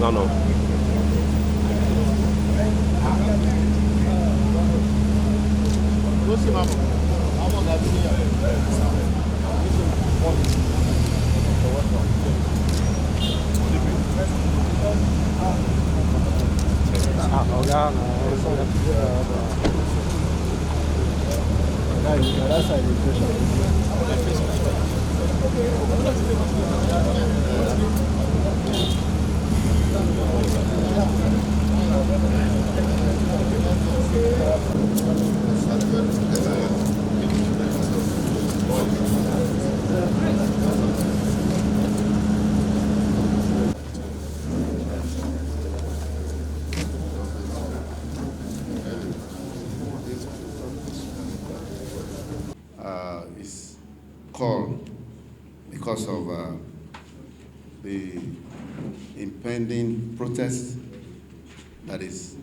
No. Is called because of the impending protest that is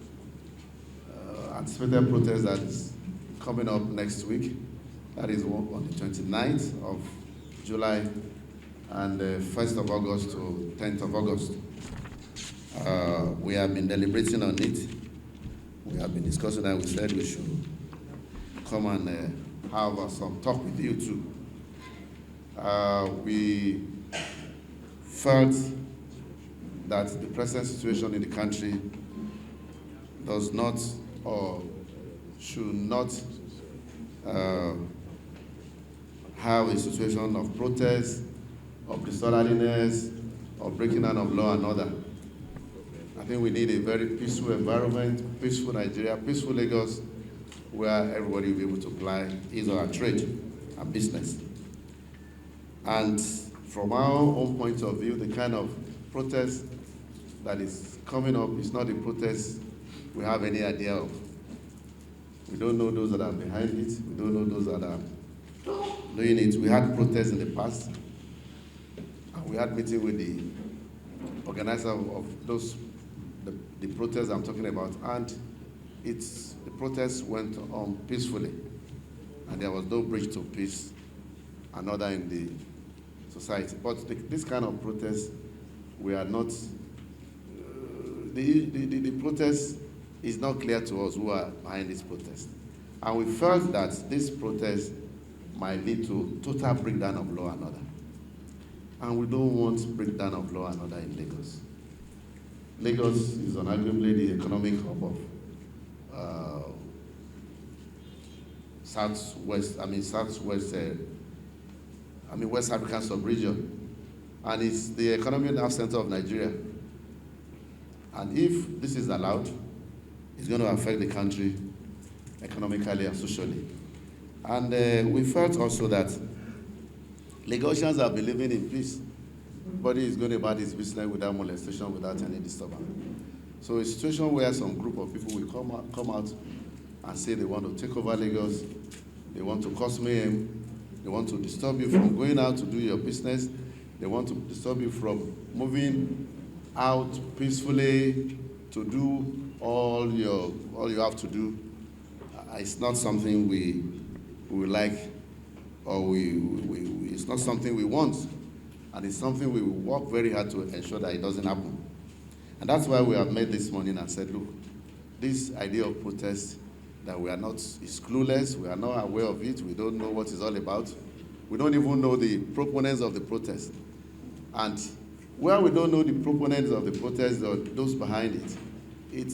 anticipated protest that is coming up next week. That is on the 29th of July and 1st of August to 10th of August. We have been deliberating on it. We have been discussing that. We said we should come and have some talk with you too. We felt that the present situation in the country does not or should not have a situation of protest, of disorderliness, of breaking down of law and order. I think we need a very peaceful environment, peaceful Nigeria, peaceful Lagos, where everybody will be able to apply his or her trade and business. And from our own point of view, the kind of protest that is coming up is not a protest we have any idea of. We don't know those that are behind it. We don't know those that are doing it. We had protests in the past, and we had meeting with the organizer of those, the protests I'm talking about, and the protest went on peacefully, and there was no breach to peace and order in the society. But this kind of protest, we are not, the protest is not clear to us who are behind this protest. And we felt that this protest might lead to total breakdown of law and order. And we don't want breakdown of law and order in Lagos. Lagos is unarguably the economic hub of West African sub-region, and it's the economic nerve center of Nigeria. And if this is allowed, it's going to affect the country economically and socially. And we felt also that Lagosians are believing in peace. Everybody is going about his business without molestation, without any disturbance. So a situation where some group of people will come out and say they want to take over Lagos, they want to cause mayhem, they want to disturb you from going out to do your business, they want to disturb you from moving out peacefully to do all you have to do. It's not something we like, or it's not something we want, and it's something we will work very hard to ensure that it doesn't happen. And that's why we have met this morning and said, look, this idea of protest that we are not, is clueless, we are not aware of it, we don't know what it's all about. We don't even know the proponents of the protest. And where we don't know the proponents of the protest or those behind it,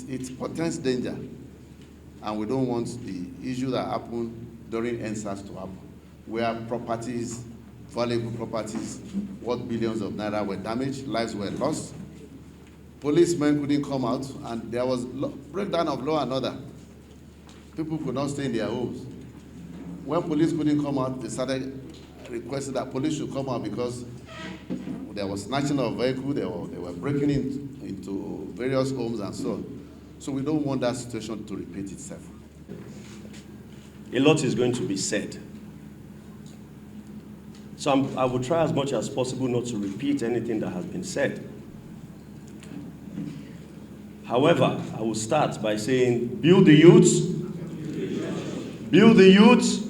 it portends danger. And we don't want the issue that happened during NSAS to happen, where properties, valuable properties, worth billions of naira were damaged, lives were lost. Policemen couldn't come out, and there was breakdown of law and order. People could not stay in their homes. When police couldn't come out, they started requesting that police should come out because there was snatching of vehicles, they were breaking into various homes and so on. So we don't want that situation to repeat itself. A lot is going to be said. So I will try as much as possible not to repeat anything that has been said. However, I will start by saying, build the youths. Build the youths.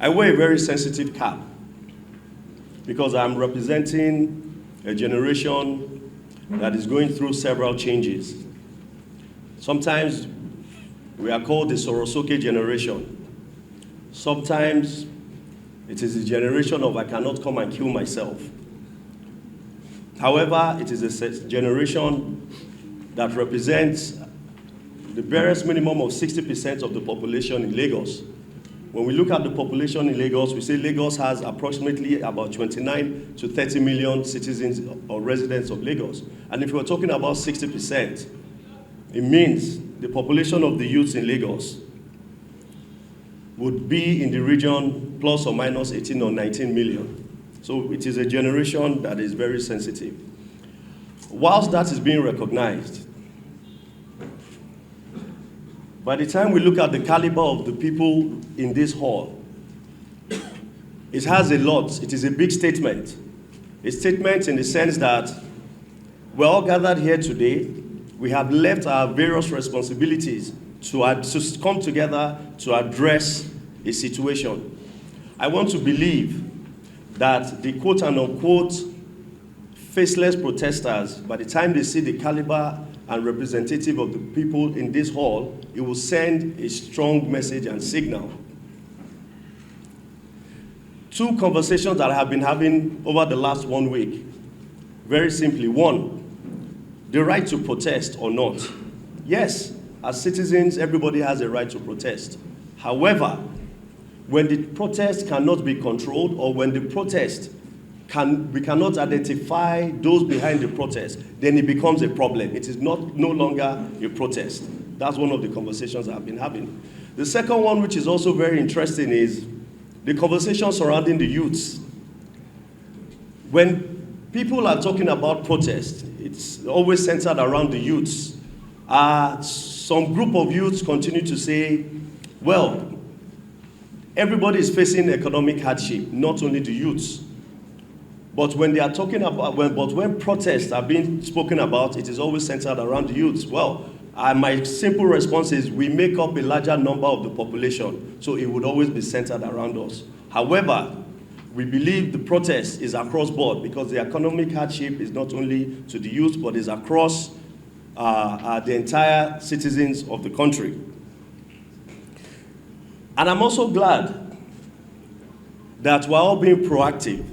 I wear a very sensitive cap because I'm representing a generation that is going through several changes. Sometimes we are called the Sorosoke generation. Sometimes it is a generation of I cannot come and kill myself. However, it is a generation that represents the barest minimum of 60% of the population in Lagos. When we look at the population in Lagos, we say Lagos has approximately about 29 to 30 million citizens or residents of Lagos. And if we're talking about 60%, it means the population of the youths in Lagos would be in the region plus or minus 18 or 19 million. So it is a generation that is very sensitive. Whilst that is being recognized, by the time we look at the caliber of the people in this hall, it has a lot. It is a big statement. A statement in the sense that we're all gathered here today. We have left our various responsibilities to come together to address a situation. I want to believe that the quote and unquote faceless protesters, by the time they see the caliber and representative of the people in this hall, it will send a strong message and signal. Two conversations that I have been having over the last 1 week. Very simply, one, the right to protest or not. Yes, as citizens, everybody has a right to protest. However, when the protest cannot be controlled or when the protest we cannot identify those behind the protest, then it becomes a problem. It is no longer a protest. That's one of the conversations I've been having. The second one, which is also very interesting, is the conversation surrounding the youths. When people are talking about protest, it's always centered around the youths. Some group of youths continue to say, well, everybody is facing economic hardship, not only the youths. But when they are talking about, when protests are being spoken about, it is always centered around the youths. Well, my simple response is we make up a larger number of the population, so it would always be centered around us. However, we believe the protest is across board because the economic hardship is not only to the youth, but is across the entire citizens of the country. And I'm also glad that we're all being proactive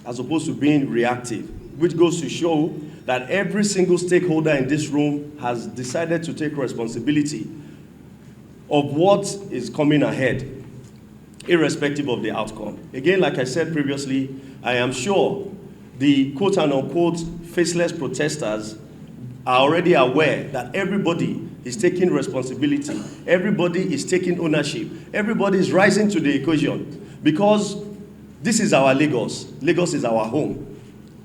as opposed to being reactive, which goes to show that every single stakeholder in this room has decided to take responsibility of what is coming ahead, irrespective of the outcome. Again, like I said previously, I am sure the quote and unquote faceless protesters are already aware that everybody is taking responsibility, everybody is taking ownership, everybody is rising to the occasion because this is our Lagos. Lagos is our home.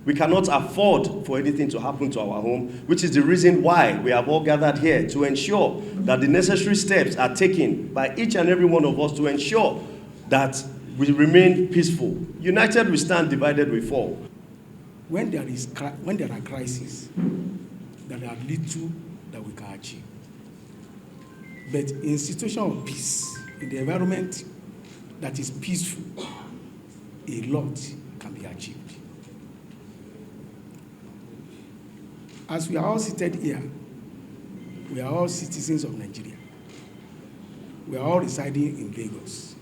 We cannot afford for anything to happen to our home, which is the reason why we have all gathered here to ensure that the necessary steps are taken by each and every one of us to ensure that we remain peaceful. United we stand, divided we fall. When there are crises, there are little that we can achieve. But in situation of peace, in the environment that is peaceful, a lot can be achieved. As we are all seated here, we are all citizens of Nigeria. We are all residing in Lagos.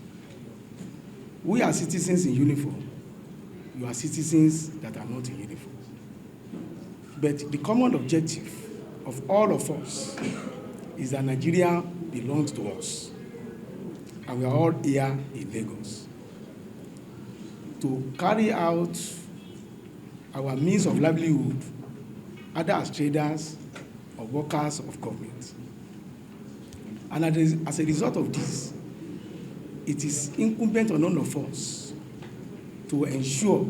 We are citizens in uniform. You are citizens that are not in uniform. But the common objective of all of us is that Nigeria belongs to us. And we are all here in Lagos to carry out our means of livelihood, either as traders or workers of government. And as a result of this, it is incumbent on all of us to ensure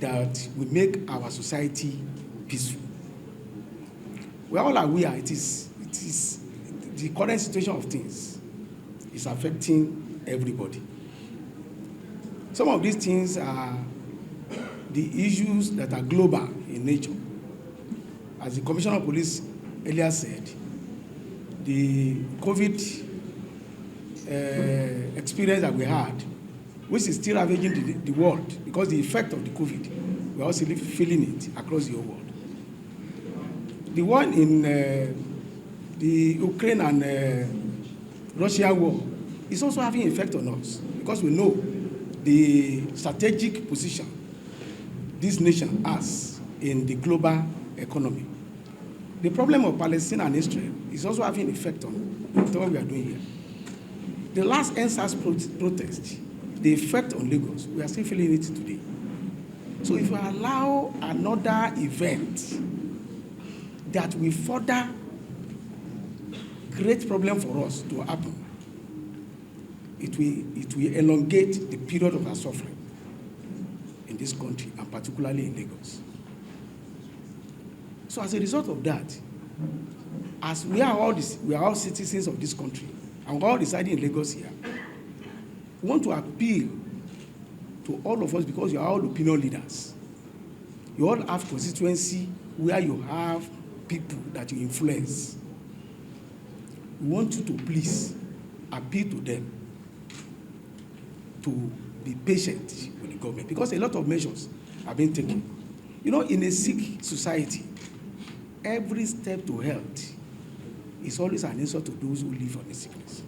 that we make our society peaceful. We are all aware it is the current situation of things is affecting everybody. Some of these things are the issues that are global in nature. As the Commissioner of Police earlier said, the COVID experience that we had, which is still ravaging the world, because the effect of the COVID, we're also feeling it across the whole world. The one in the Ukraine and Russia war is also having effect on us, because we know the strategic position this nation has in the global economy. The problem of Palestine and Israel is also having effect on what we are doing here. The last NSAS protest, the effect on Lagos, we are still feeling it today. So if we allow another event that will further create problem for us to happen, it will elongate the period of our suffering in this country, and particularly in Lagos. So as a result of that, as we are all citizens of this country, and we're all residing in Lagos here, we want to appeal to all of us, because you are all opinion leaders. You all have constituency where you have people that you influence. We want you to please appeal to them to be patient with the government, because a lot of measures have been taken. You know, in a sick society, every step to health is always an insult to those who live on the sickness.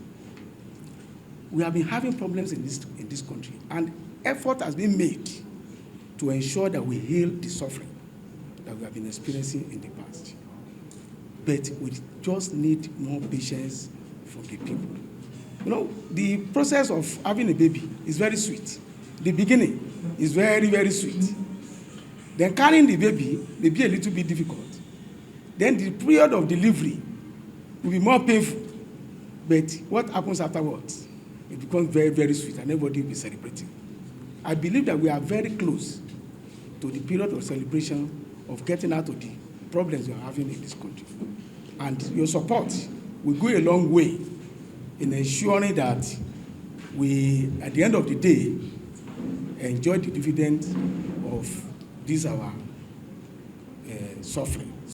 We have been having problems in this country, and effort has been made to ensure that we heal the suffering that we have been experiencing in the past. But we just need more patience from the people. You know, the process of having a baby is very sweet. The beginning is very, very sweet. Then carrying the baby may be a little bit difficult. Then the period of delivery will be more painful. But what happens afterwards? It becomes very, very sweet, and everybody will be celebrating. I believe that we are very close to the period of celebration of getting out of the problems we are having in this country. And your support will go a long way in ensuring that we, at the end of the day, enjoy the dividend of this our suffering.